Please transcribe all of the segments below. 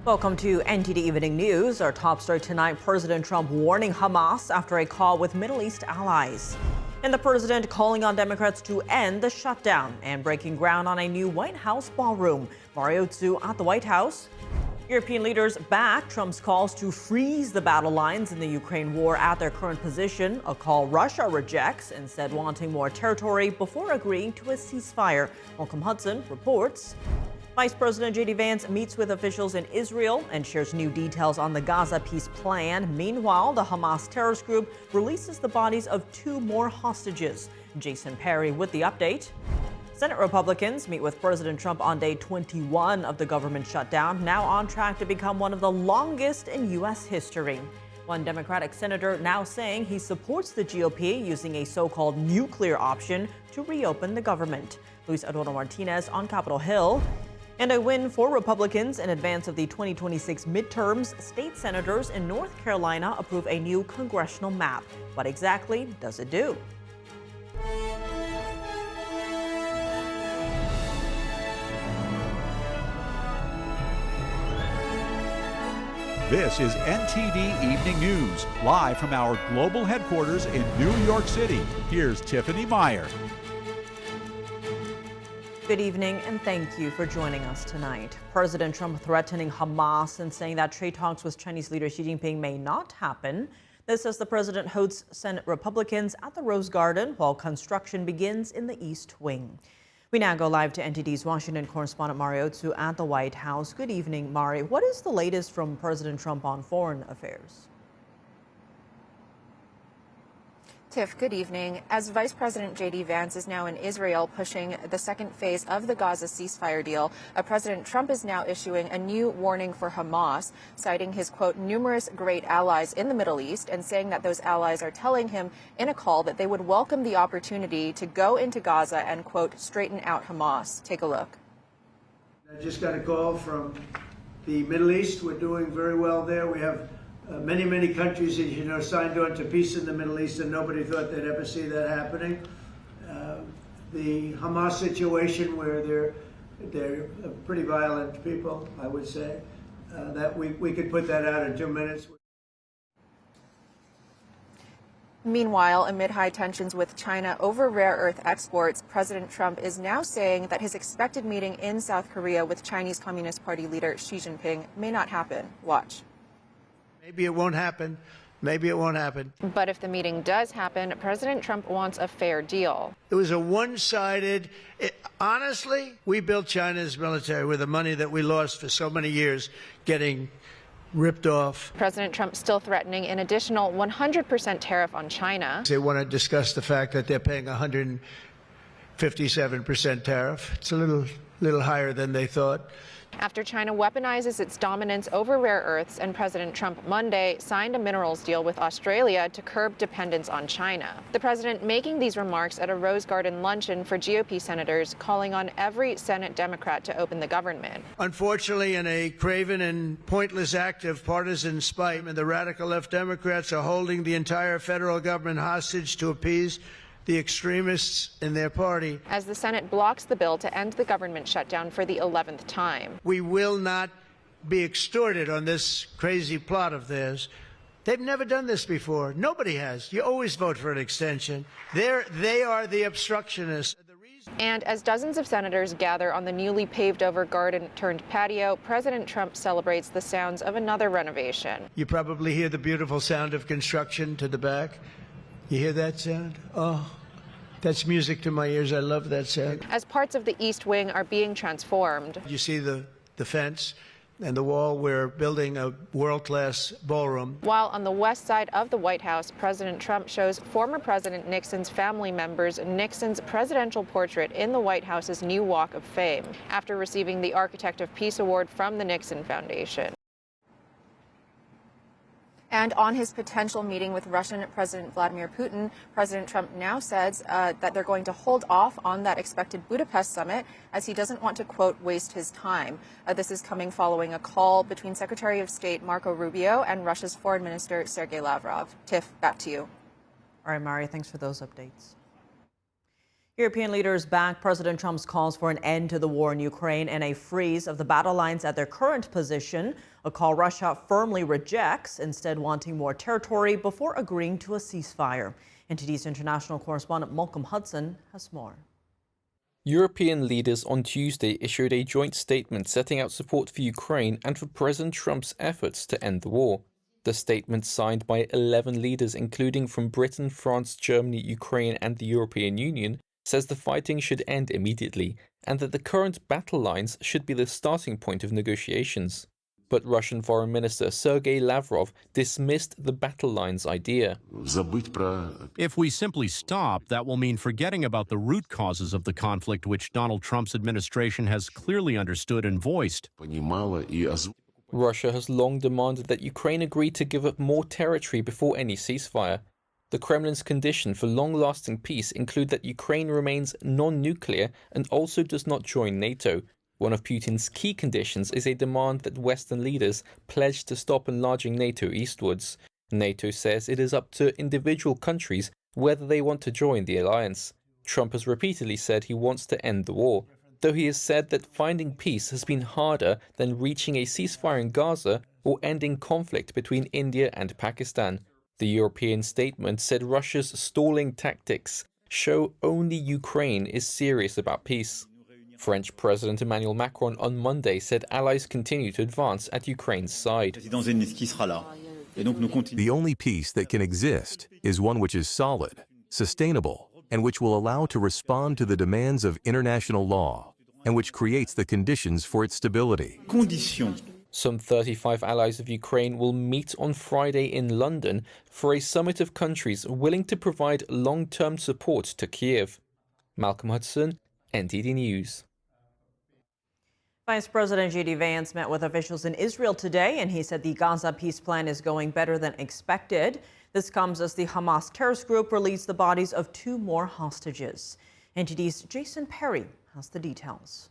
Welcome to NTD Evening News. Our top story tonight, President Trump warning Hamas after a call with Middle East allies. And the president calling on Democrats to end the shutdown and breaking ground on a new White House ballroom. Mario Tzu at the White House. European leaders back Trump's calls to freeze the battle lines in the Ukraine war at their current position, a call Russia rejects, instead wanting more territory before agreeing to a ceasefire. Malcolm Hudson reports. Vice President J.D. Vance meets with officials in Israel and shares new details on the Gaza peace plan. Meanwhile, the Hamas terrorist group releases the bodies of 2 more hostages. Jason Perry with the update. Senate Republicans meet with President Trump on day 21 of the government shutdown, now on track to become one of the longest in U.S. history. One Democratic senator now saying he supports the GOP using a so-called nuclear option to reopen the government. Luis Eduardo Martinez on Capitol Hill. And a win for Republicans in advance of the 2026 midterms. State senators in North Carolina approve a new congressional map. What exactly does it do? This is NTD Evening News, live from our global headquarters in New York City. Here's Tiffany Meyer. Good evening, and thank you for joining us tonight. President Trump threatening Hamas and saying that trade talks with Chinese leader Xi Jinping may not happen. This as the president hosts Senate Republicans at the Rose Garden while construction begins in the East Wing. We now go live to NTD's Washington correspondent Mario Tzu at the White House. Good evening, Mari. What is the latest from President Trump on foreign affairs? Tiff, good evening. As Vice President J.D. Vance is now in Israel pushing the second phase of the Gaza ceasefire deal, President Trump is now issuing a new warning for Hamas, citing his, quote, numerous great allies in the Middle East and saying that those allies are telling him in a call that they would welcome the opportunity to go into Gaza and, quote, straighten out Hamas. Take a look. I just got a call from the Middle East. We're doing very well there. We have many countries, as you know, signed on to peace in the Middle East, and nobody thought they'd ever see that happening. The Hamas situation, where they're pretty violent people, I would say, that we could put that out in 2 minutes. Meanwhile, amid high tensions with China over rare earth exports, President Trump is now saying that his expected meeting in South Korea with Chinese Communist Party leader Xi Jinping may not happen. Watch. Maybe it won't happen. Maybe it won't happen. But if the meeting does happen, President Trump wants a fair deal. It was a one-sided. Honestly, we built China's military with the money that we lost for so many years getting ripped off. President Trump still threatening an additional 100% tariff on China. They want to discuss the fact that they're paying 157% tariff. It's a little higher than they thought. After China weaponizes its dominance over rare earths, and President Trump Monday signed a minerals deal with Australia to curb dependence on China. The president making these remarks at a Rose Garden luncheon for GOP senators, calling on every Senate Democrat to open the government. Unfortunately, in a craven and pointless act of partisan spite, the radical left Democrats are holding the entire federal government hostage to appease the extremists in their party. As the Senate blocks the bill to end the government shutdown for the 11th time. We will not be extorted on this crazy plot of theirs. They've never done this before. Nobody has. You always vote for an extension. They are the obstructionists. And as dozens of senators gather on the newly paved over garden turned patio, President Trump celebrates the sounds of another renovation. You probably hear the beautiful sound of construction to the back. You hear that sound? Oh, that's music to my ears. I love that sound. As parts of the East Wing are being transformed. You see the fence and the wall. We're building a world-class ballroom. While on the west side of the White House, President Trump shows former President Nixon's family members Nixon's presidential portrait in the White House's new Walk of Fame, after receiving the Architect of Peace Award from the Nixon Foundation. And on his potential meeting with Russian President Vladimir Putin, President Trump now says that they're going to hold off on that expected Budapest summit as he doesn't want to, quote, waste his time. This is coming following a call between Secretary of State Marco Rubio and Russia's Foreign Minister Sergei Lavrov. Tiff, back to you. All right, Mari, thanks for those updates. European leaders back President Trump's calls for an end to the war in Ukraine and a freeze of the battle lines at their current position, a call Russia firmly rejects, instead wanting more territory before agreeing to a ceasefire. NTD's international correspondent Malcolm Hudson has more. European leaders on Tuesday issued a joint statement setting out support for Ukraine and for President Trump's efforts to end the war. The statement, signed by 11 leaders including from Britain, France, Germany, Ukraine and the European Union, says the fighting should end immediately and that the current battle lines should be the starting point of negotiations. But Russian Foreign Minister Sergei Lavrov dismissed the battle lines idea. If we simply stop, that will mean forgetting about the root causes of the conflict, which Donald Trump's administration has clearly understood and voiced. Russia has long demanded that Ukraine agree to give up more territory before any ceasefire. The Kremlin's condition for long-lasting peace include that Ukraine remains non-nuclear and also does not join NATO. One of Putin's key conditions is a demand that Western leaders pledge to stop enlarging NATO eastwards. NATO says it is up to individual countries whether they want to join the alliance. Trump has repeatedly said he wants to end the war, though he has said that finding peace has been harder than reaching a ceasefire in Gaza or ending conflict between India and Pakistan. The European statement said Russia's stalling tactics show only Ukraine is serious about peace. French President Emmanuel Macron on Monday said allies continue to advance at Ukraine's side. The only peace that can exist is one which is solid, sustainable, and which will allow to respond to the demands of international law, and which creates the conditions for its stability. Some 35 allies of Ukraine will meet on Friday in London for a summit of countries willing to provide long-term support to Kiev. Malcolm Hudson, NTD News. Vice President J.D. Vance met with officials in Israel today, and he said the Gaza peace plan is going better than expected. This comes as the Hamas terrorist group released the bodies of 2 more hostages. NTD's Jason Perry has the details.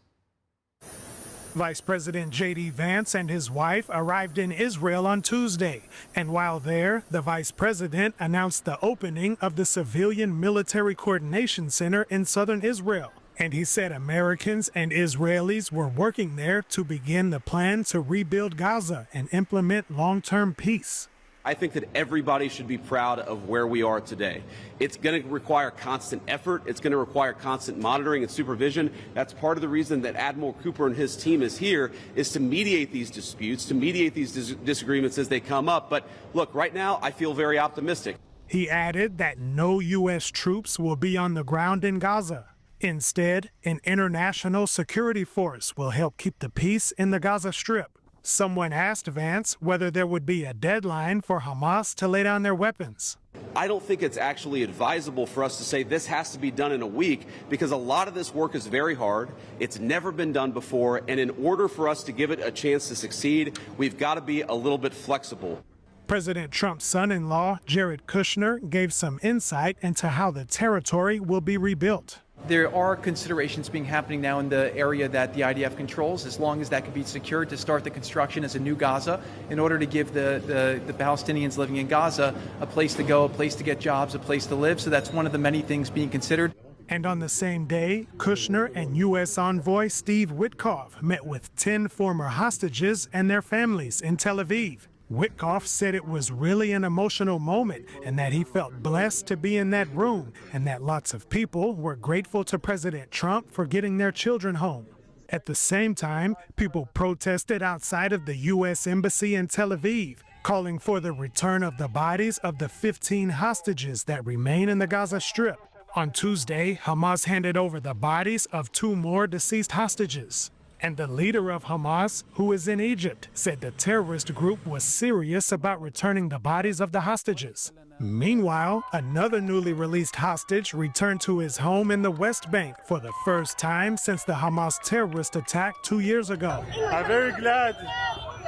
Vice President J.D. Vance and his wife arrived in Israel on Tuesday, and while there, the vice president announced the opening of the Civilian Military Coordination Center in southern Israel. And he said Americans and Israelis were working there to begin the plan to rebuild Gaza and implement long-term peace. I think that everybody should be proud of where we are today. It's going to require constant effort. It's going to require constant monitoring and supervision. That's part of the reason that Admiral Cooper and his team is here, is to mediate these disputes, to mediate these disagreements as they come up. But look, right now, I feel very optimistic. He added that no U.S. troops will be on the ground in Gaza. Instead, an international security force will help keep the peace in the Gaza Strip. Someone asked Vance whether there would be a deadline for Hamas to lay down their weapons. I don't think it's actually advisable for us to say this has to be done in a week, because a lot of this work is very hard. It's never been done before, and in order for us to give it a chance to succeed, we've got to be a little bit flexible. President Trump's son-in-law, Jared Kushner, gave some insight into how the territory will be rebuilt. There are considerations being happening now in the area that the IDF controls, as long as that can be secured, to start the construction as a new Gaza in order to give the Palestinians living in Gaza a place to go, a place to get jobs, a place to live. So that's one of the many things being considered. And on the same day, Kushner and U.S. envoy Steve Witkoff met with 10 former hostages and their families in Tel Aviv. Witkoff said it was really an emotional moment and that he felt blessed to be in that room and that lots of people were grateful to President Trump for getting their children home. At the same time, people protested outside of the U.S. Embassy in Tel Aviv, calling for the return of the bodies of the 15 hostages that remain in the Gaza Strip. On Tuesday, Hamas handed over the bodies of 2 more deceased hostages. And the leader of Hamas, who is in Egypt, said the terrorist group was serious about returning the bodies of the hostages. Meanwhile, another newly released hostage returned to his home in the West Bank for the first time since the Hamas terrorist attack 2 years ago. I'm very glad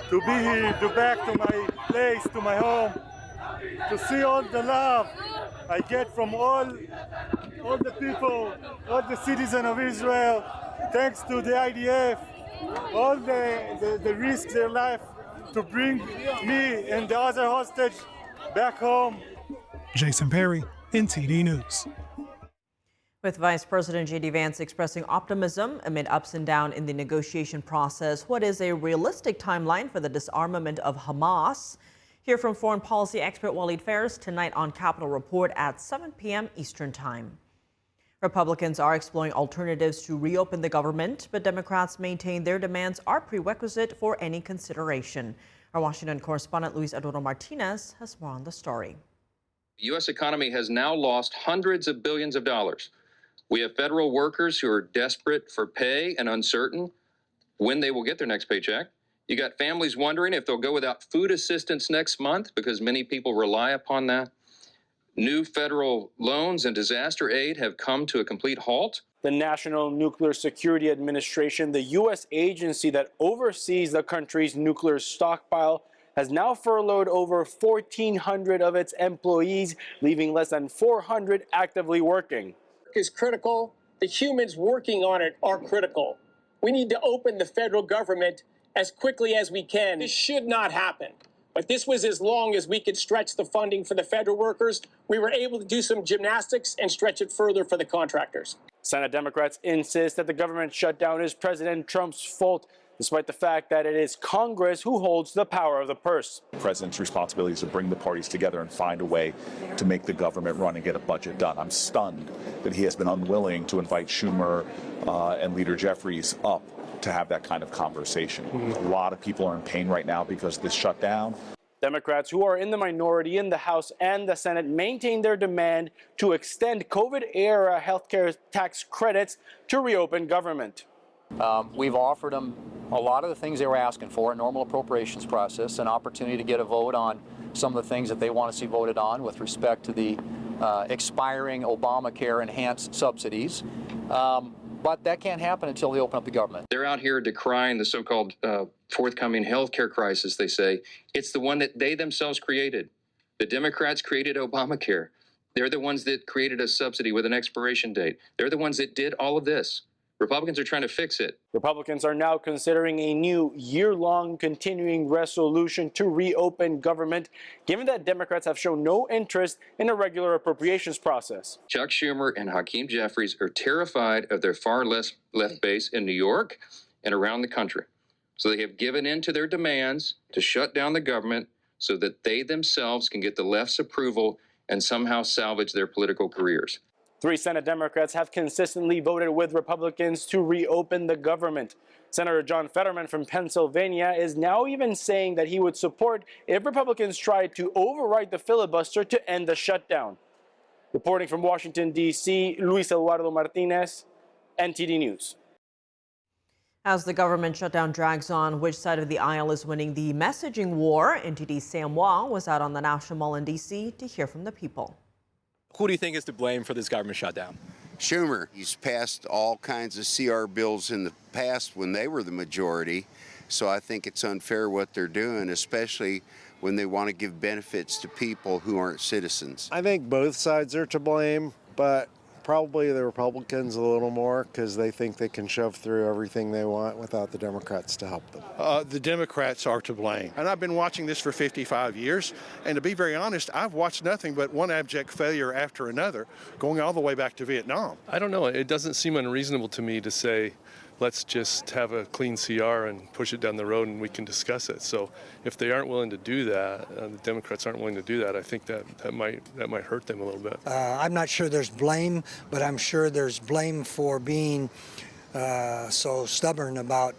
to be here, to back to my place, to my home, to see all the love I get from all the people, all the citizens of Israel. Thanks to the IDF, all the risk their life to bring me and the other hostage back home. Jason Perry, NTD News. With Vice President J.D. Vance expressing optimism amid ups and downs in the negotiation process, what is a realistic timeline for the disarmament of Hamas? Hear from foreign policy expert Walid Fares tonight on Capitol Report at 7 p.m. Eastern Time. Republicans are exploring alternatives to reopen the government, but Democrats maintain their demands are prerequisite for any consideration. Our Washington correspondent Luis Eduardo Martinez has more on the story. The U.S. economy has now lost hundreds of billions of dollars. We have federal workers who are desperate for pay and uncertain when they will get their next paycheck. You got families wondering if they'll go without food assistance next month because many people rely upon that. New federal loans and disaster aid have come to a complete halt. The National Nuclear Security Administration, the U.S. agency that oversees the country's nuclear stockpile, has now furloughed over 1,400 of its employees, leaving less than 400 actively working. Is critical. The humans working on it are critical. We need to open the federal government as quickly as we can. This should not happen. But this was as long as we could stretch the funding for the federal workers. We were able to do some gymnastics and stretch it further for the contractors. Senate Democrats insist that the government shutdown is President Trump's fault, despite the fact that it is Congress who holds the power of the purse. The president's responsibility is to bring the parties together and find a way to make the government run and get a budget done. I'm stunned that he has been unwilling to invite Schumer and Leader Jeffries up to have that kind of conversation. A lot of people are in pain right now because of this shutdown. Democrats, who are in the minority in the House and the Senate, maintain their demand to extend COVID-era healthcare tax credits to reopen government. We've offered them a lot of the things they were asking for, a normal appropriations process, an opportunity to get a vote on some of the things that they want to see voted on with respect to the expiring Obamacare enhanced subsidies. But that can't happen until they open up the government. They're out here decrying the so-called forthcoming healthcare crisis, they say. It's the one that they themselves created. The Democrats created Obamacare. They're the ones that created a subsidy with an expiration date. They're the ones that did all of this. Republicans are trying to fix it. Republicans are now considering a new year-long continuing resolution to reopen government, given that Democrats have shown no interest in a regular appropriations process. Chuck Schumer and Hakeem Jeffries are terrified of their far left base in New York and around the country. So they have given in to their demands to shut down the government so that they themselves can get the left's approval and somehow salvage their political careers. 3 Senate Democrats have consistently voted with Republicans to reopen the government. Senator John Fetterman from Pennsylvania is now even saying that he would support if Republicans tried to override the filibuster to end the shutdown. Reporting from Washington, D.C., Luis Eduardo Martinez, NTD News. As the government shutdown drags on, which side of the aisle is winning the messaging war? NTD's Sam Wong was out on the National Mall in D.C. to hear from the people. Who do you think is to blame for this government shutdown? Schumer. He's passed all kinds of CR bills in the past when they were the majority. So I think it's unfair what they're doing, especially when they want to give benefits to people who aren't citizens. I think both sides are to blame, but probably the Republicans a little more because they think they can shove through everything they want without the Democrats to help them. The Democrats are to blame. And I've been watching this for 55 years. And to be very honest, I've watched nothing but one abject failure after another, going all the way back to Vietnam. I don't know. It doesn't seem unreasonable to me to say, let's just have a clean CR and push it down the road and we can discuss it. So if they aren't willing to do that, the Democrats aren't willing to do that, I think that might hurt them a little bit. I'm not sure there's blame, but I'm sure there's blame for being so stubborn about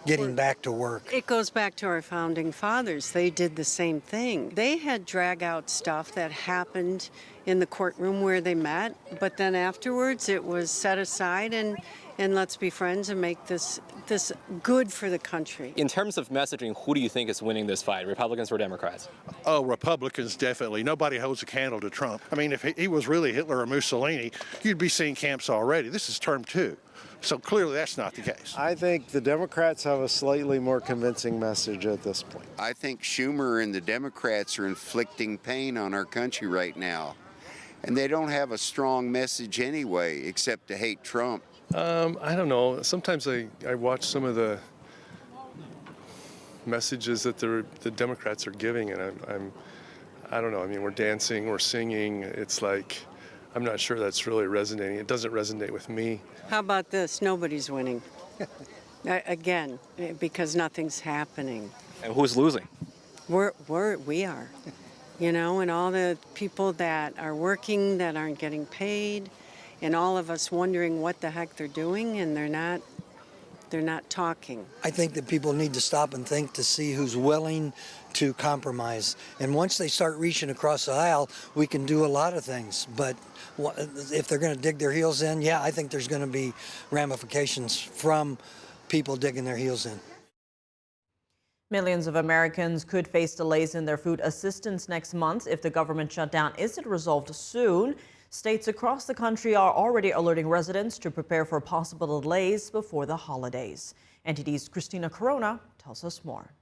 getting back to work. It goes back to our founding fathers. They did the same thing. They had drag out stuff that happened in the courtroom where they met, but then afterwards it was set aside and let's be friends and make this good for the country. In terms of messaging, who do you think is winning this fight, Republicans or Democrats? Oh, Republicans, definitely. Nobody holds a candle to Trump. I mean, if he was really Hitler or Mussolini, you'd be seeing camps already. This is term 2. So clearly that's not the case. I think the Democrats have a slightly more convincing message at this point. I think Schumer and the Democrats are inflicting pain on our country right now. And they don't have a strong message anyway, except to hate Trump. I don't know. Sometimes I watch some of the messages that the Democrats are giving, and I don't know. I mean, we're dancing, we're singing. It's like, I'm not sure that's really resonating. It doesn't resonate with me. How about this? Nobody's winning. Again, because nothing's happening. And who's losing? We are. You know, and all the people that are working that aren't getting paid, and all of us wondering what the heck they're doing, and they're not talking. I think that people need to stop and think to see who's willing to compromise. And once they start reaching across the aisle, we can do a lot of things. But if they're going to dig their heels in, yeah, I think there's going to be ramifications from people digging their heels in. Millions of Americans could face delays in their food assistance next month if the government shutdown isn't resolved soon. States across the country are already alerting residents to prepare for possible delays before the holidays. NTD's Christina Corona tells us more.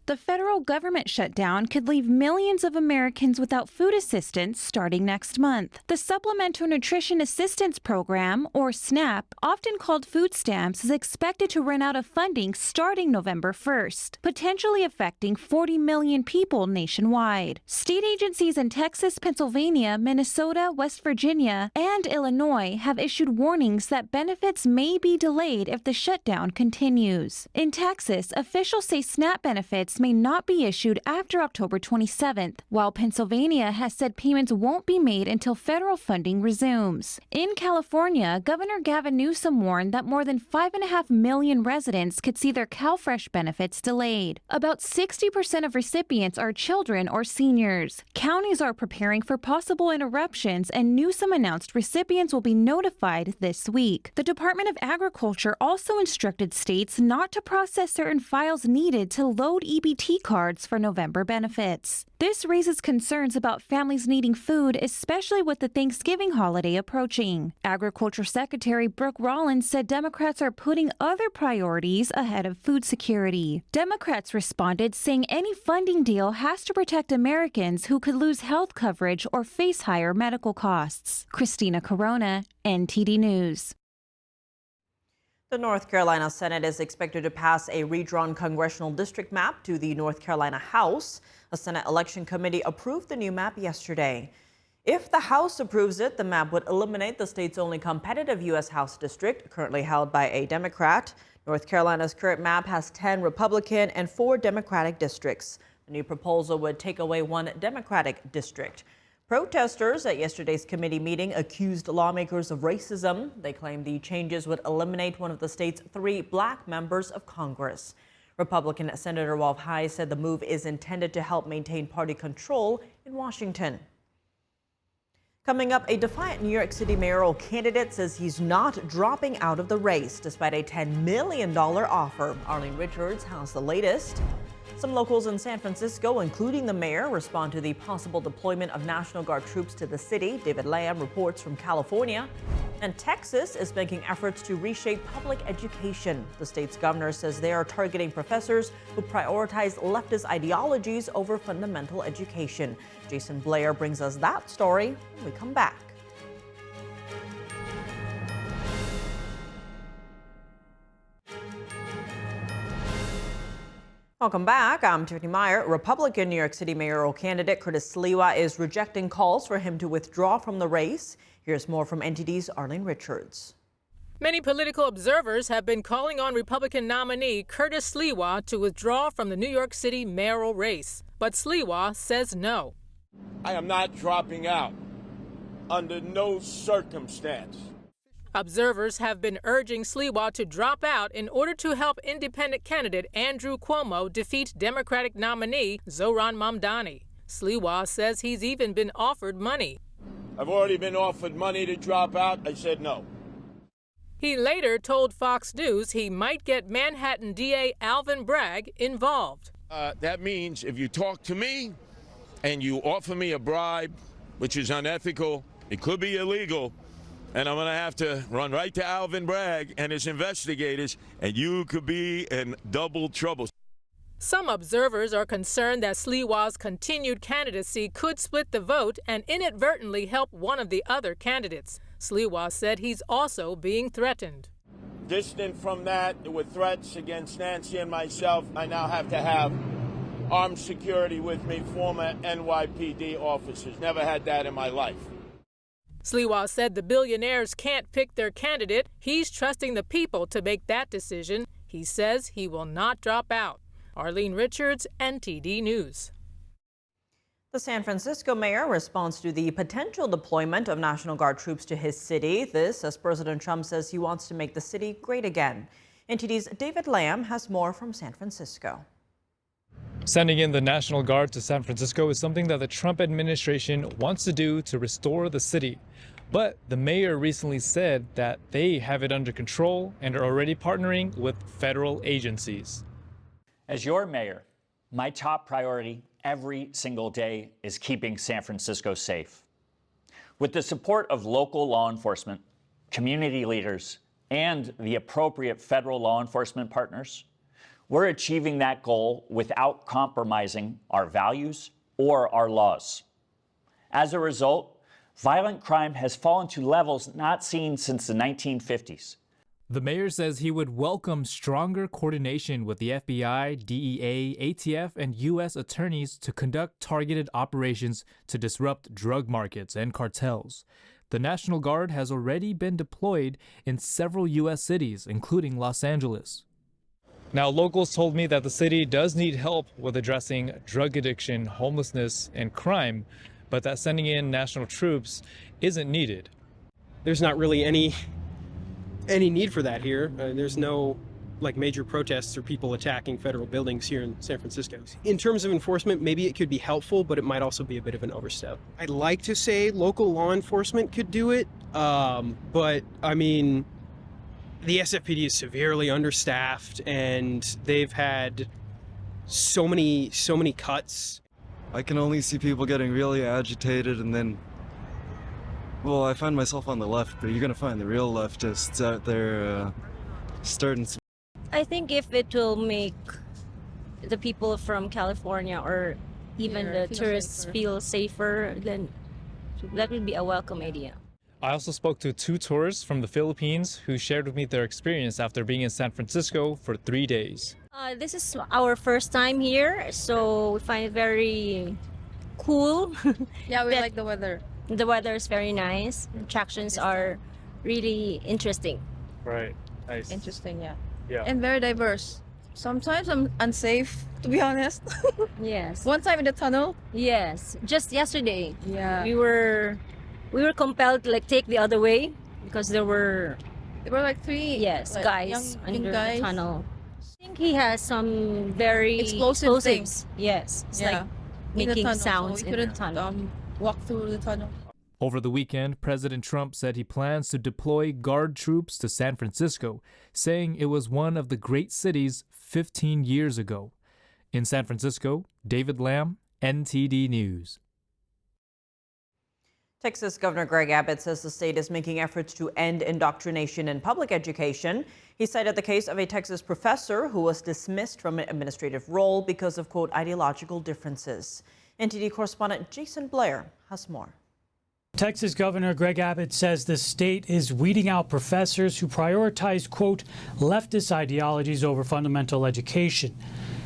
The federal government shutdown could leave millions of Americans without food assistance starting next month. The Supplemental Nutrition Assistance Program, or SNAP, often called food stamps, is expected to run out of funding starting November 1st, potentially affecting 40 million people nationwide. State agencies in Texas, Pennsylvania, Minnesota, West Virginia, and Illinois have issued warnings that benefits may be delayed if the shutdown continues. In Texas, officials say SNAP benefits may not be issued after October 27th, while Pennsylvania has said payments won't be made until federal funding resumes. In California, Governor Gavin Newsom warned that more than 5.5 million residents could see their CalFresh benefits delayed. About 60% of recipients are children or seniors. Counties are preparing for possible interruptions, and Newsom announced recipients will be notified this week. The Department of Agriculture also instructed states not to process certain files needed to load EBT cards for November benefits. This raises concerns about families needing food, especially with the Thanksgiving holiday approaching. Agriculture Secretary Brooke Rollins said Democrats are putting other priorities ahead of food security. Democrats responded saying any funding deal has to protect Americans who could lose health coverage or face higher medical costs. Christina Corona, NTD News. The North Carolina Senate is expected to pass a redrawn congressional district map to the North Carolina House. A Senate election committee approved the new map yesterday. If the House approves it, the map would eliminate the state's only competitive U.S. House district, currently held by a Democrat. North Carolina's current map has 10 Republican and 4 Democratic districts. The new proposal would take away 1 Democratic district. Protesters at yesterday's committee meeting accused lawmakers of racism. They claimed the changes would eliminate one of the state's 3 black members of Congress. Republican Senator Rolf High said the move is intended to help maintain party control in Washington. Coming up, a defiant New York City mayoral candidate says he's not dropping out of the race despite a $10 million offer. Arlene Richards has the latest. Some locals in San Francisco, including the mayor, respond to the possible deployment of National Guard troops to the city. David Lamb reports from California. And Texas is making efforts to reshape public education. The state's governor says they are targeting professors who prioritize leftist ideologies over fundamental education. Jason Blair brings us that story when we come back. Welcome back. I'm Tiffany Meyer. Republican New York City mayoral candidate Curtis Sliwa is rejecting calls for him to withdraw from the race. Here's more from NTD's Arlene Richards. Many political observers have been calling on Republican nominee Curtis Sliwa to withdraw from the New York City mayoral race. But Sliwa says no. I am not dropping out under no circumstance. Observers have been urging Sliwa to drop out in order to help independent candidate Andrew Cuomo defeat Democratic nominee Zohran Mamdani. Sliwa says he's even been offered money. I've already been offered money to drop out. I said no. He later told Fox News he might get Manhattan DA Alvin Bragg involved. That means if you talk to me and you offer me a bribe, which is unethical, it could be illegal, and I'm going to have to run right to Alvin Bragg and his investigators, and you could be in double trouble. Some observers are concerned that Sliwa's continued candidacy could split the vote and inadvertently help one of the other candidates. Sliwa said he's also being threatened. Distant from that, with threats against Nancy and myself, I now have to have armed security with me, former NYPD officers. Never had that in my life. Sliwa said the billionaires can't pick their candidate. He's trusting the people to make that decision. He says he will not drop out. Arlene Richards, NTD News. The San Francisco mayor responds to the potential deployment of National Guard troops to his city. This as President Trump says he wants to make the city great again. NTD's David Lamb has more from San Francisco. Sending in the National Guard to San Francisco is something that the Trump administration wants to do to restore the city. But the mayor recently said that they have it under control and are already partnering with federal agencies. As your mayor, my top priority every single day is keeping San Francisco safe. With the support of local law enforcement, community leaders, and the appropriate federal law enforcement partners, we're achieving that goal without compromising our values or our laws. As a result, violent crime has fallen to levels not seen since the 1950s. The mayor says he would welcome stronger coordination with the FBI, DEA, ATF, and U.S. attorneys to conduct targeted operations to disrupt drug markets and cartels. The National Guard has already been deployed in several U.S. cities, including Los Angeles. Now, locals told me that the city does need help with addressing drug addiction, homelessness, and crime, but that sending in national troops isn't needed. There's not really any need for that here. There's no major protests or people attacking federal buildings here in San Francisco. In terms of enforcement, maybe it could be helpful, but it might also be a bit of an overstep. I'd like to say local law enforcement could do it, but I mean, the SFPD is severely understaffed and they've had so many cuts. I can only see people getting really agitated, and then, well, I find myself on the left, but you're gonna find the real leftists out there starting some. I think if it will make the people from California or even the tourists feel safer, then that would be a welcome idea. I also spoke to 2 tourists from the Philippines who shared with me their experience after being in San Francisco for 3 days. This is our first time here, so we find it very cool. Yeah, we like the weather. The weather is very nice. Attractions are really interesting. Right. Nice. Interesting, yeah. Yeah. And very diverse. Sometimes I'm unsafe, to be honest. Yes. One time in the tunnel. Yes. Just yesterday. Yeah. We were compelled to take the other way because there were 3 guys young under guys. the tunnel. I think he has some very explosive things. Yes. It's yeah. like making tunnel, sounds so we in the couldn't tunnel. Walk through the tunnel. Over the weekend, President Trump said he plans to deploy Guard troops to San Francisco, saying it was one of the great cities 15 years ago. In San Francisco, David Lamb, NTD News. Texas Governor Greg Abbott says the state is making efforts to end indoctrination in public education. He cited the case of a Texas professor who was dismissed from an administrative role because of, quote, ideological differences. NTD correspondent Jason Blair has more. Texas Governor Greg Abbott says the state is weeding out professors who prioritize, quote, leftist ideologies over fundamental education.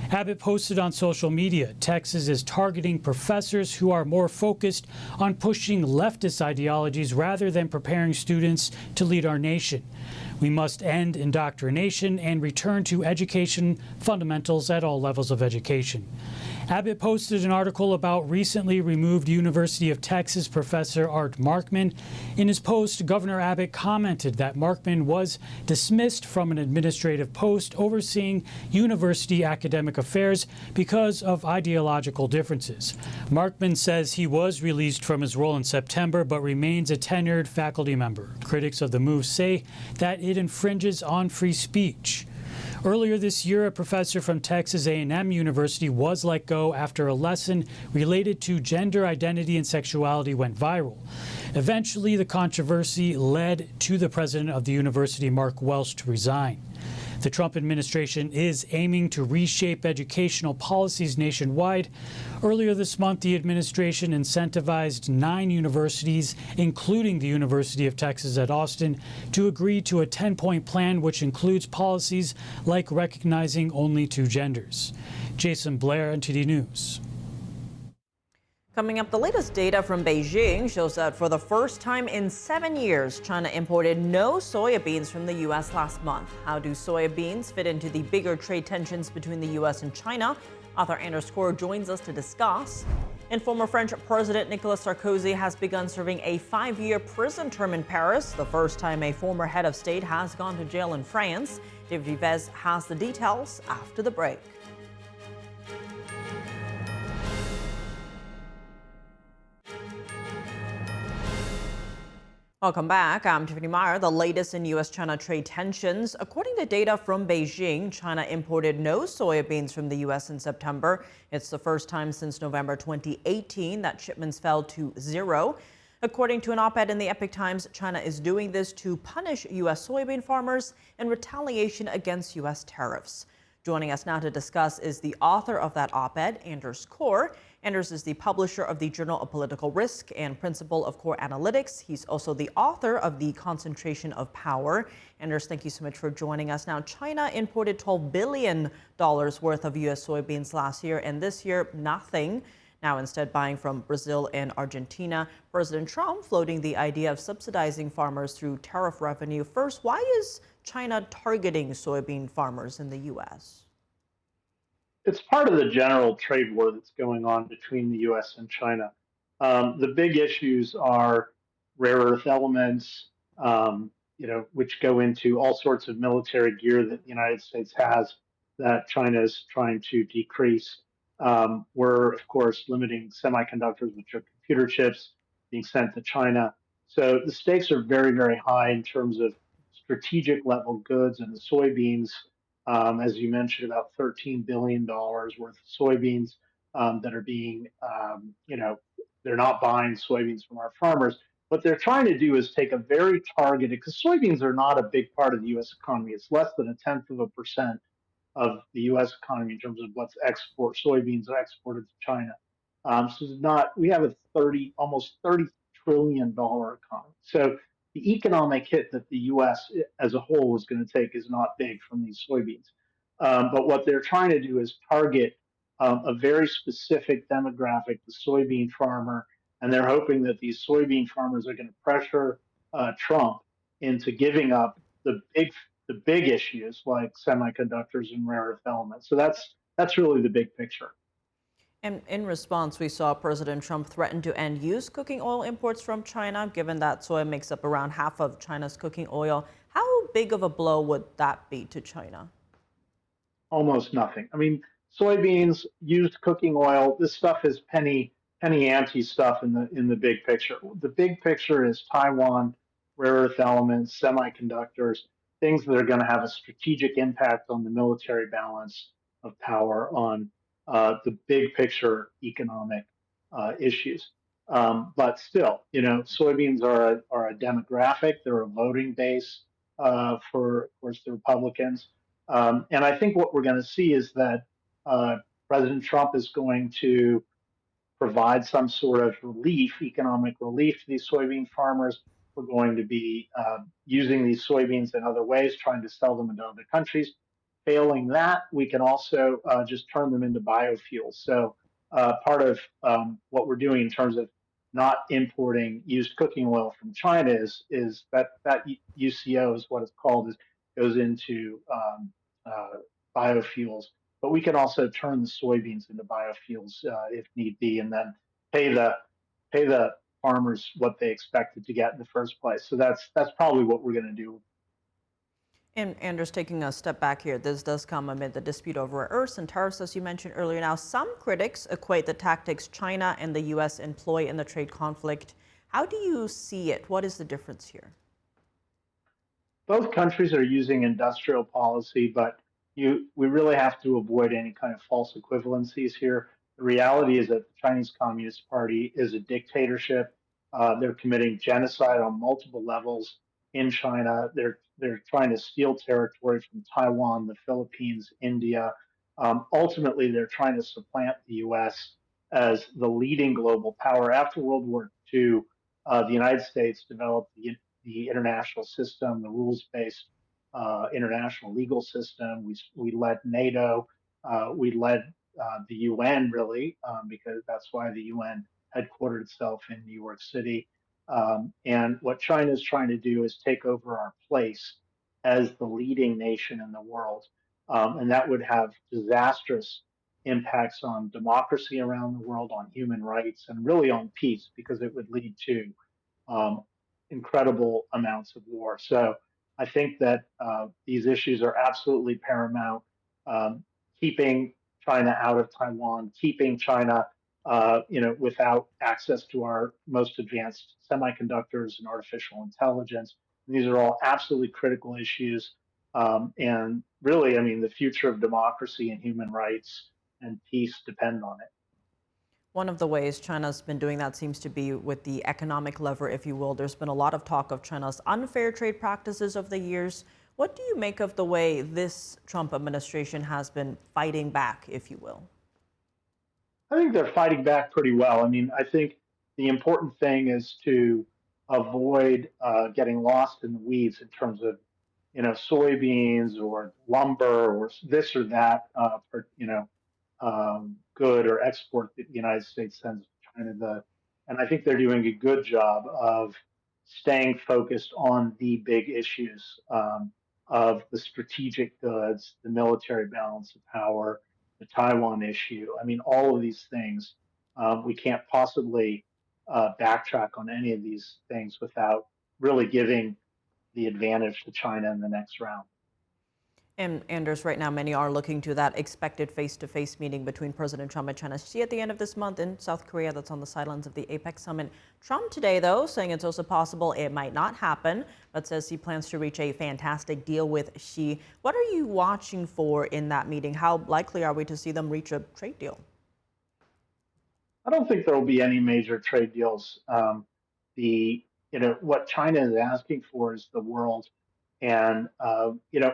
Abbott posted on social media, Texas is targeting professors who are more focused on pushing leftist ideologies rather than preparing students to lead our nation. We must end indoctrination and return to education fundamentals at all levels of education. Abbott posted an article about recently removed University of Texas professor Art Markman. In his post, Governor Abbott commented that Markman was dismissed from an administrative post overseeing university academic affairs because of ideological differences. Markman says he was released from his role in September but remains a tenured faculty member. Critics of the move say that it infringes on free speech. Earlier this year, a professor from Texas A&M University was let go after a lesson related to gender identity and sexuality went viral. Eventually, the controversy led to the president of the university, Mark Welch, to resign. The Trump administration is aiming to reshape educational policies nationwide. Earlier this month, the administration incentivized 9 universities, including the University of Texas at Austin, to agree to a 10-point plan which includes policies like recognizing only 2 genders. Jason Blair, NTD News. Coming up, the latest data from Beijing shows that for the first time in 7 years, China imported no soybeans from the U.S. last month. How do soybeans fit into the bigger trade tensions between the U.S. and China? Author Anders Corr joins us to discuss. And former French President Nicolas Sarkozy has begun serving a 5-year prison term in Paris, the first time a former head of state has gone to jail in France. David Vance has the details after the break. Welcome back. I'm Tiffany Meyer. The latest in U.S.-China trade tensions. According to data from Beijing, China imported no soybeans from the U.S. in September. It's the first time since November 2018 that shipments fell to zero. According to an op-ed in the Epoch Times, China is doing this to punish U.S. soybean farmers in retaliation against U.S. tariffs. Joining us now to discuss is the author of that op-ed, Anders Corr. Anders is the publisher of the Journal of Political Risk and principal of Core Analytics. He's also the author of The Concentration of Power. Anders, thank you so much for joining us. Now, China imported $12 billion worth of U.S. soybeans last year, and this year, nothing. Now, instead buying from Brazil and Argentina. President Trump floating the idea of subsidizing farmers through tariff revenue. First, why is China targeting soybean farmers in the U.S.? It's part of the general trade war that's going on between the U.S. and China. The big issues are rare earth elements, which go into all sorts of military gear that the United States has that China is trying to decrease. We're, of course, limiting semiconductors, which are computer chips, being sent to China. So the stakes are very, very high in terms of strategic level goods, and the soybeans, as you mentioned, about $13 billion worth of soybeans that are being, they're not buying soybeans from our farmers. What they're trying to do is take a very targeted, because soybeans are not a big part of the U.S. economy. It's less than 0.1% of the U.S. economy in terms of what's soybeans are exported to China. So it's not, we have a almost $30 trillion economy. So the economic hit that the U.S. as a whole is going to take is not big from these soybeans. But what they're trying to do is target a very specific demographic, the soybean farmer, and they're hoping that these soybean farmers are going to pressure Trump into giving up the big issues like semiconductors and rare earth elements. So that's really the big picture. And in response, we saw President Trump threaten to end used cooking oil imports from China, given that soy makes up around half of China's cooking oil. How big of a blow would that be to China? Almost nothing. I mean, soybeans, used cooking oil, this stuff is penny ante stuff in the big picture. The big picture is Taiwan, rare earth elements, semiconductors, things that are going to have a strategic impact on the military balance of power, on the big picture economic issues. But still, soybeans are a demographic. They're a voting base for, of course, the Republicans. And I think what we're going to see is that President Trump is going to provide some sort of economic relief to these soybean farmers. We're going to be using these soybeans in other ways, trying to sell them into other countries. Failing that, we can also just turn them into biofuels. So part of what we're doing in terms of not importing used cooking oil from China is that UCO is what it's called, goes into biofuels. But we can also turn the soybeans into biofuels if need be, and then pay the farmers what they expected to get in the first place. So that's probably what we're going to do. And Anders, taking a step back here, this does come amid the dispute over rare earths and tariffs, as you mentioned earlier. Now, some critics equate the tactics China and the U.S. employ in the trade conflict. How do you see it? What is the difference here? Both countries are using industrial policy, but we really have to avoid any kind of false equivalencies here. The reality is that the Chinese Communist Party is a dictatorship. They're committing genocide on multiple levels in China. They're trying to steal territory from Taiwan, the Philippines, India. Ultimately, they're trying to supplant the U.S. as the leading global power. After World War II, the United States developed the international system, the rules-based international legal system. We led NATO. We led the UN, really, because that's why the UN headquartered itself in New York City. And what China is trying to do is take over our place as the leading nation in the world. And that would have disastrous impacts on democracy around the world, on human rights, and really on peace, because it would lead to incredible amounts of war. So I think that these issues are absolutely paramount. Keeping China out of Taiwan, keeping China, without access to our most advanced semiconductors and artificial intelligence. These are all absolutely critical issues. And really, I mean, the future of democracy and human rights and peace depend on it. One of the ways China's been doing that seems to be with the economic lever, if you will. There's been a lot of talk of China's unfair trade practices over the years. What do you make of the way this Trump administration has been fighting back, if you will? I think they're fighting back pretty well. I mean, I think the important thing is to avoid getting lost in the weeds in terms of, soybeans or lumber or this or that, good or export that the United States sends to China. And I think they're doing a good job of staying focused on the big issues of the strategic goods, the military balance of power, the Taiwan issue. I mean, all of these things, we can't possibly backtrack on any of these things without really giving the advantage to China in the next round. And Anders, right now, many are looking to that expected face-to-face meeting between President Trump and China's Xi at the end of this month in South Korea. That's on the sidelines of the APEC summit. Trump today, though, saying it's also possible it might not happen, but says he plans to reach a fantastic deal with Xi. What are you watching for in that meeting? How likely are we to see them reach a trade deal? I don't think there will be any major trade deals. What China is asking for is the world. And,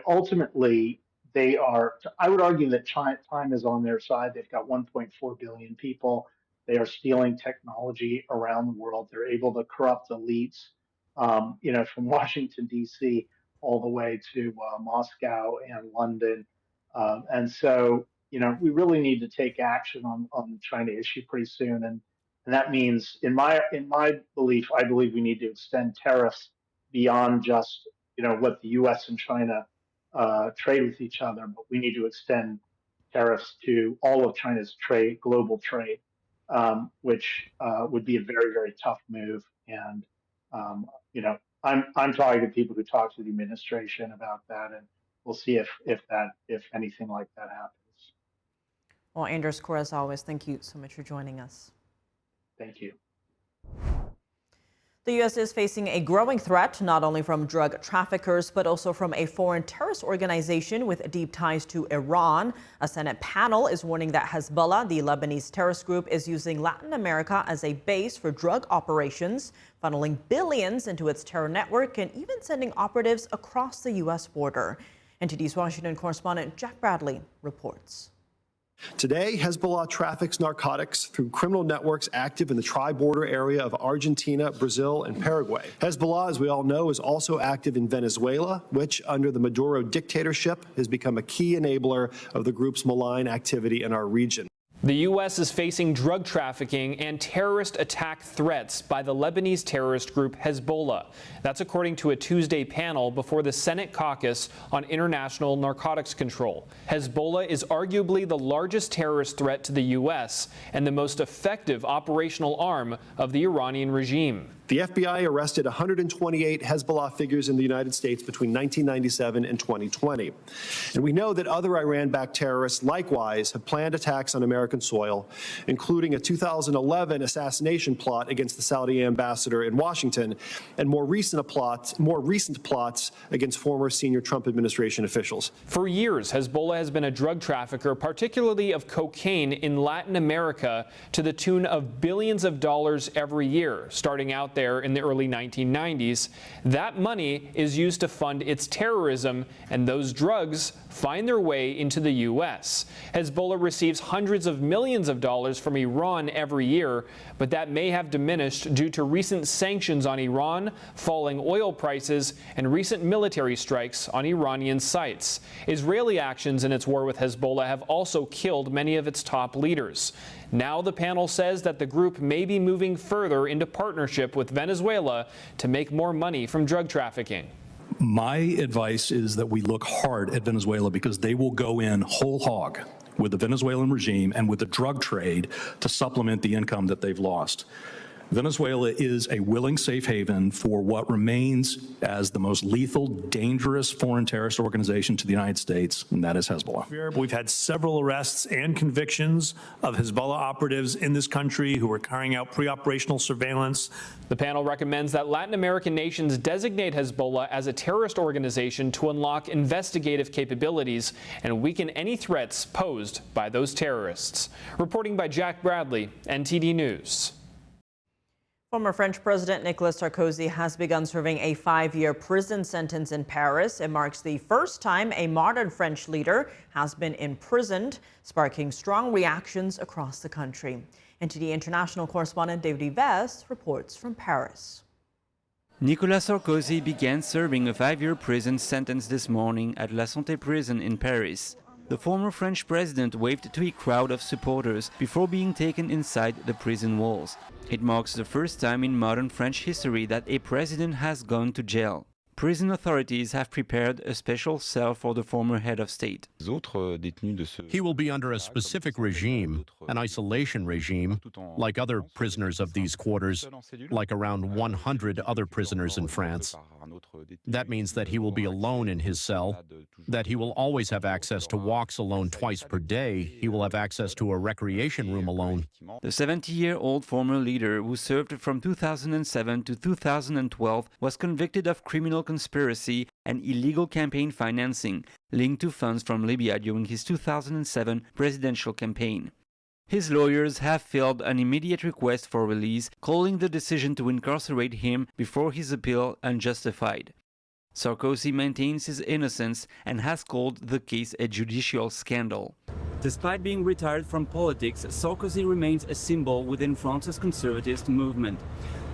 ultimately, I would argue that China is on their side. They've got 1.4 billion people. They are stealing technology around the world. They're able to corrupt elites, from Washington, D.C. all the way to Moscow and London. And so, we really need to take action on the China issue pretty soon. And that means, in my belief, I believe we need to extend tariffs beyond just what the U.S. and China trade with each other, but we need to extend tariffs to all of China's global trade, which would be a very, very tough move. And I'm talking to people who talk to the administration about that, and we'll see if anything like that happens. Well, Anders, as always, thank you so much for joining us. Thank you. The U.S. is facing a growing threat, not only from drug traffickers, but also from a foreign terrorist organization with deep ties to Iran. A Senate panel is warning that Hezbollah, the Lebanese terrorist group, is using Latin America as a base for drug operations, funneling billions into its terror network and even sending operatives across the U.S. border. NTD's Washington correspondent Jack Bradley reports. Today, Hezbollah traffics narcotics through criminal networks active in the tri-border area of Argentina, Brazil, and Paraguay. Hezbollah, as we all know, is also active in Venezuela, which, under the Maduro dictatorship, has become a key enabler of the group's malign activity in our region. The U.S. is facing drug trafficking and terrorist attack threats by the Lebanese terrorist group Hezbollah. That's according to a Tuesday panel before the Senate caucus on international narcotics control. Hezbollah is arguably the largest terrorist threat to the U.S. and the most effective operational arm of the Iranian regime. The FBI arrested 128 Hezbollah figures in the United States between 1997 and 2020. And we know that other Iran-backed terrorists likewise have planned attacks on American soil, including a 2011 assassination plot against the Saudi ambassador in Washington and more recent plots against former senior Trump administration officials. For years, Hezbollah has been a drug trafficker, particularly of cocaine in Latin America, to the tune of billions of dollars every year, starting out there in the early 1990s. That money is used to fund its terrorism, and those drugs find their way into the U.S. Hezbollah receives hundreds of millions of dollars from Iran every year, but that may have diminished due to recent sanctions on Iran, falling oil prices, and recent military strikes on Iranian sites. Israeli actions in its war with Hezbollah have also killed many of its top leaders. Now the panel says that the group may be moving further into partnership with Venezuela to make more money from drug trafficking. My advice is that we look hard at Venezuela because they will go in whole hog with the Venezuelan regime and with the drug trade to supplement the income that they've lost. Venezuela is a willing safe haven for what remains as the most lethal, dangerous foreign terrorist organization to the United States, and that is Hezbollah. We've had several arrests and convictions of Hezbollah operatives in this country who were carrying out pre-operational surveillance. The panel recommends that Latin American nations designate Hezbollah as a terrorist organization to unlock investigative capabilities and weaken any threats posed by those terrorists. Reporting by Jack Bradley, NTD News. Former French President Nicolas Sarkozy has begun serving a 5-year prison sentence in Paris. It marks the first time a modern French leader has been imprisoned, sparking strong reactions across the country. NTD International correspondent David Vance reports from Paris. Nicolas Sarkozy began serving a 5-year prison sentence this morning at La Santé prison in Paris. The former French president waved to a crowd of supporters before being taken inside the prison walls. It marks the first time in modern French history that a president has gone to jail. Prison authorities have prepared a special cell for the former head of state. He will be under a specific regime, an isolation regime, like other prisoners of these quarters, like around 100 other prisoners in France. That means that he will be alone in his cell, that he will always have access to walks alone twice per day, he will have access to a recreation room alone. The 70-year-old former leader, who served from 2007 to 2012, was convicted of criminal conspiracy and illegal campaign financing linked to funds from Libya during his 2007 presidential campaign. His lawyers have filed an immediate request for release, calling the decision to incarcerate him before his appeal unjustified. Sarkozy maintains his innocence and has called the case a judicial scandal. Despite being retired from politics, Sarkozy remains a symbol within France's conservative movement.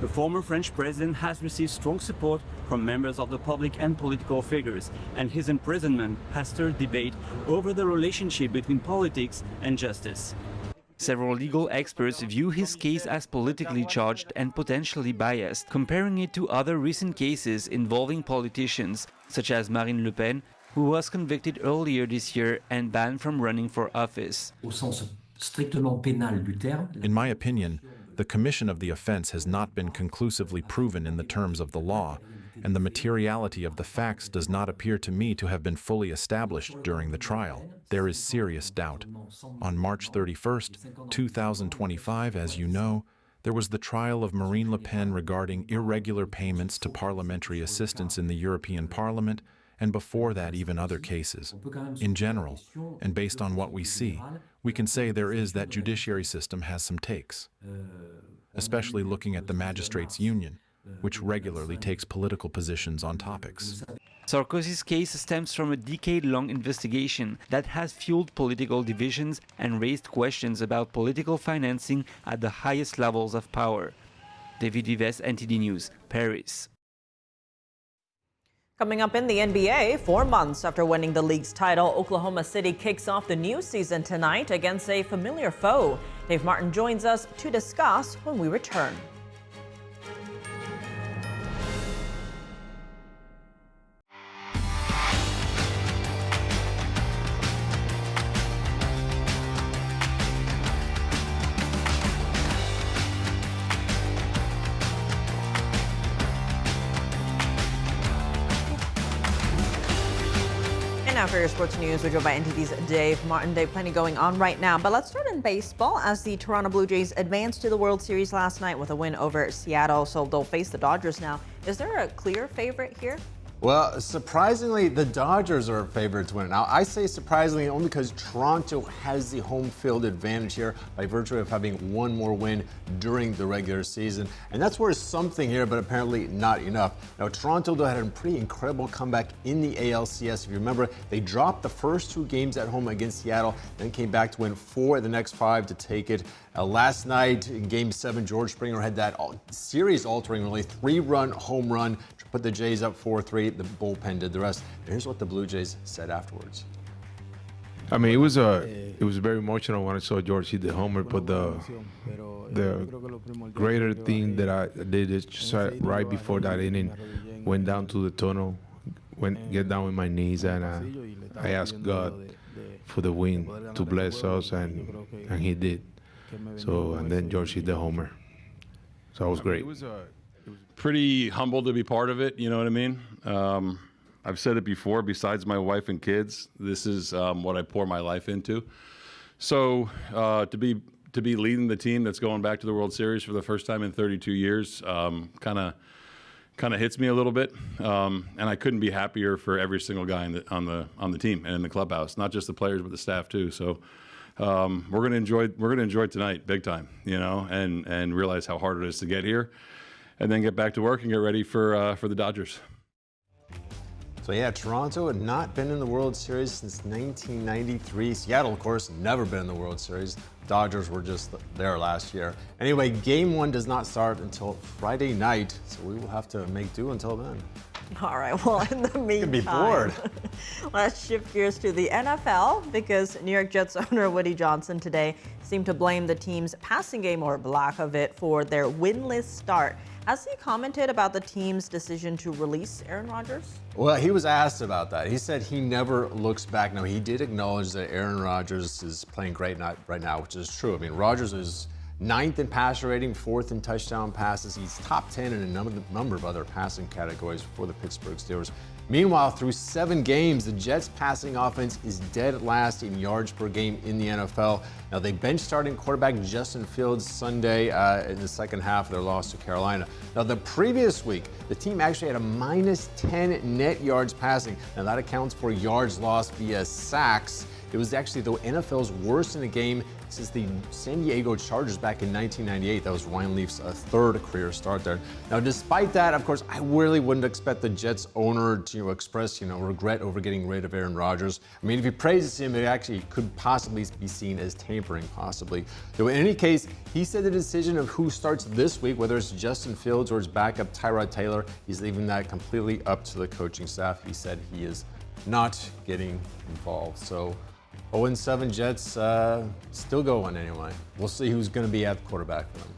The former French president has received strong support from members of the public and political figures, and his imprisonment has stirred debate over the relationship between politics and justice. Several legal experts view his case as politically charged and potentially biased, comparing it to other recent cases involving politicians, such as Marine Le Pen, who was convicted earlier this year and banned from running for office. In my opinion, the commission of the offense has not been conclusively proven in the terms of the law, and the materiality of the facts does not appear to me to have been fully established during the trial. There is serious doubt. On March 31st, 2025, as you know, there was the trial of Marine Le Pen regarding irregular payments to parliamentary assistants in the European Parliament, and before that even other cases. In general, and based on what we see, we can say there is that judiciary system has some takes, especially looking at the Magistrates' Union, which regularly takes political positions on topics. Sarkozy's case stems from a decade-long investigation that has fueled political divisions and raised questions about political financing at the highest levels of power. David Vives, NTD News, Paris. Coming up in the NBA, 4 months after winning the league's title, Oklahoma City kicks off the new season tonight against a familiar foe. Dave Martin joins us to discuss when we return. Now for your sports news, we're joined by NTD's Dave Martin. Dave, plenty going on right now, but let's start in baseball as the Toronto Blue Jays advanced to the World Series last night with a win over Seattle, so they'll face the Dodgers now. Is there a clear favorite here? Well, surprisingly, the Dodgers are favored to win. Now, I say surprisingly only because Toronto has the home field advantage here by virtue of having one more win during the regular season. And that's worth something here, but apparently not enough. Now, Toronto, though, had a pretty incredible comeback in the ALCS. If you remember, they dropped the first 2 games at home against Seattle, then came back to win 4 of the next 5 to take it. Last night in Game 7, George Springer had that series-altering, really 3-run home run to put the Jays up 4-3. The bullpen did the rest. And here's what the Blue Jays said afterwards. I mean, it was very emotional when I saw George hit the homer, but the greater thing that I did is just right before that inning, went down to the tunnel, get down with my knees, and I asked God for the win to bless us, and He did. So, and then George hit the homer. So it was great. It was pretty humbled to be part of it, you know what I mean? I've said it before, besides my wife and kids, this is what I pour my life into. So to be leading the team that's going back to the World Series for the first time in 32 years kind of hits me a little bit, and I couldn't be happier for every single guy on the team and in the clubhouse, not just the players but the staff too. So we're gonna enjoy tonight big time, you know, and realize how hard it is to get here, and then get back to work and get ready for the Dodgers. So yeah, Toronto had not been in the World Series since 1993. Seattle, of course, never been in the World Series. Dodgers were just there last year. Anyway, Game 1 does not start until Friday night, so we will have to make do until then. All right, well, in the meantime, be bored. Let's shift gears to the NFL because New York Jets owner Woody Johnson today seemed to blame the team's passing game, or lack of it, for their winless start. Has he commented about the team's decision to release Aaron Rodgers? Well, he was asked about that. He said he never looks back. Now, he did acknowledge that Aaron Rodgers is playing great right now, which is true. I mean, Rodgers is 9th in passer rating, 4th in touchdown passes. He's top 10 in a number of other passing categories for the Pittsburgh Steelers. Meanwhile, through 7 games, the Jets' passing offense is dead last in yards per game in the NFL. Now, they benched starting quarterback Justin Fields Sunday in the second half of their loss to Carolina. Now, the previous week, the team actually had a -10 net yards passing. Now, that accounts for yards lost via sacks. It was actually the NFL's worst in a game since the San Diego Chargers back in 1998. That was Ryan Leaf's 3rd career start there. Now, despite that, of course, I really wouldn't expect the Jets owner to express, regret over getting rid of Aaron Rodgers. I mean, if he praises him, it actually could possibly be seen as tampering, possibly. Though in any case, he said the decision of who starts this week, whether it's Justin Fields or his backup Tyrod Taylor, he's leaving that completely up to the coaching staff. He said he is not getting involved. So 0-7 Jets still going anyway. We'll see who's going to be at quarterback for them.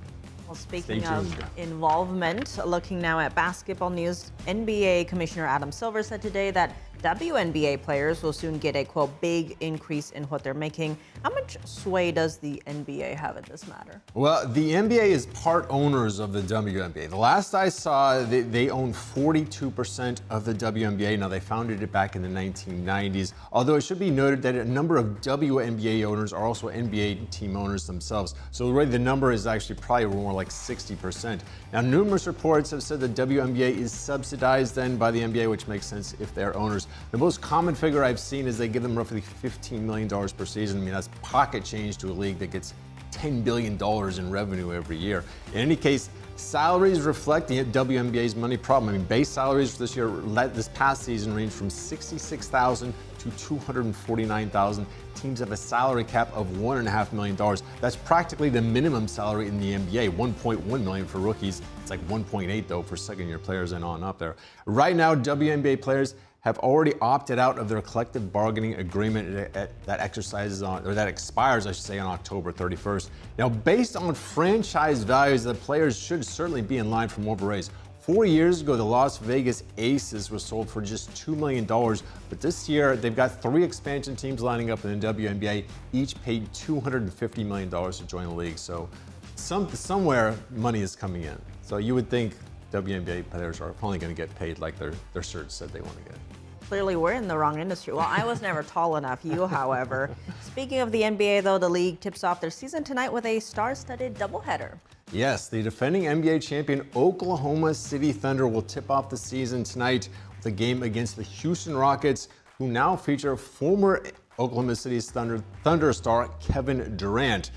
Well, speaking of involvement, looking now at basketball news, NBA Commissioner Adam Silver said today that WNBA players will soon get a, quote, big increase in what they're making. How much sway does the NBA have in this matter? Well, the NBA is part owners of the WNBA. The last I saw, they own 42% of the WNBA. Now, they founded it back in the 1990s. Although it should be noted that a number of WNBA owners are also NBA team owners themselves. So really the number is actually probably more like 60%. Now, numerous reports have said the WNBA is subsidized then by the NBA, which makes sense if they're owners. The most common figure I've seen is they give them roughly $15 million per season. I mean, that's pocket change to a league that gets $10 billion in revenue every year. In any case, salaries reflect the WNBA's money problem. I mean, base salaries this year, this past season, ranged from $66,000 to $249,000. Teams have a salary cap of $1.5 million. That's practically the minimum salary in the NBA, $1.1 million for rookies. It's like $1.8 though for second-year players and on up there. Right now, WNBA players have already opted out of their collective bargaining agreement that expires, I should say, on October 31st. Now, based on franchise values, the players should certainly be in line for more of a raise. 4 years ago, the Las Vegas Aces were sold for just $2 million, but this year they've got 3 expansion teams lining up in the WNBA, each paid $250 million to join the league. So somewhere money is coming in. So you would think WNBA players are probably going to get paid like their shirts said they want to get. Clearly, we're in the wrong industry. Well, I was never tall enough. You, however. Speaking of the NBA, though, the league tips off their season tonight with a star-studded doubleheader. Yes, the defending NBA champion Oklahoma City Thunder will tip off the season tonight the game against the Houston Rockets, who now feature former Oklahoma City Thunder star Kevin Durant.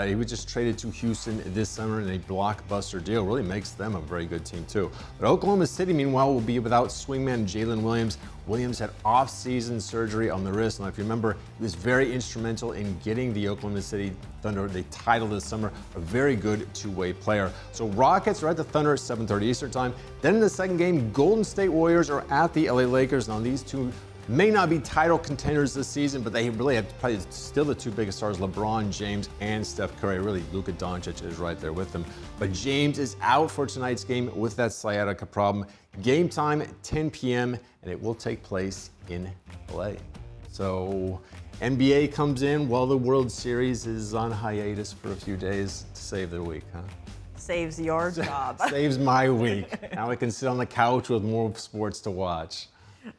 He was just traded to Houston this summer in a blockbuster deal. Really makes them a very good team too. But Oklahoma City, meanwhile, will be without swingman Jalen Williams. Williams had off-season surgery on the wrist. And if you remember, he was very instrumental in getting the Oklahoma City Thunder the title this summer. A very good two-way player. So Rockets are at the Thunder at 7:30 Eastern time. Then in the second game, Golden State Warriors are at the LA Lakers. Now these two may not be title contenders this season, but they really have probably still the two biggest stars, LeBron James and Steph Curry. Really, Luka Doncic is right there with them. But James is out for tonight's game with that sciatica problem. Game time at 10 p.m., and it will take place in LA. So NBA comes in while the World Series is on hiatus for a few days to save their week, huh? Saves your job. Saves my week. Now I can sit on the couch with more sports to watch.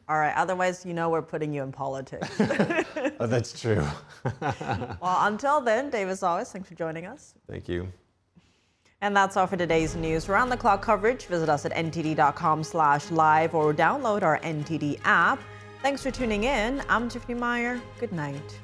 All right, otherwise, we're putting you in politics. Oh, that's true. Well, until then, Dave, as always, thanks for joining us. Thank you. And that's all for today's news. Round the clock coverage, visit us at ntd.com/live or download our NTD app. Thanks for tuning in. I'm Tiffany Meyer. Good night.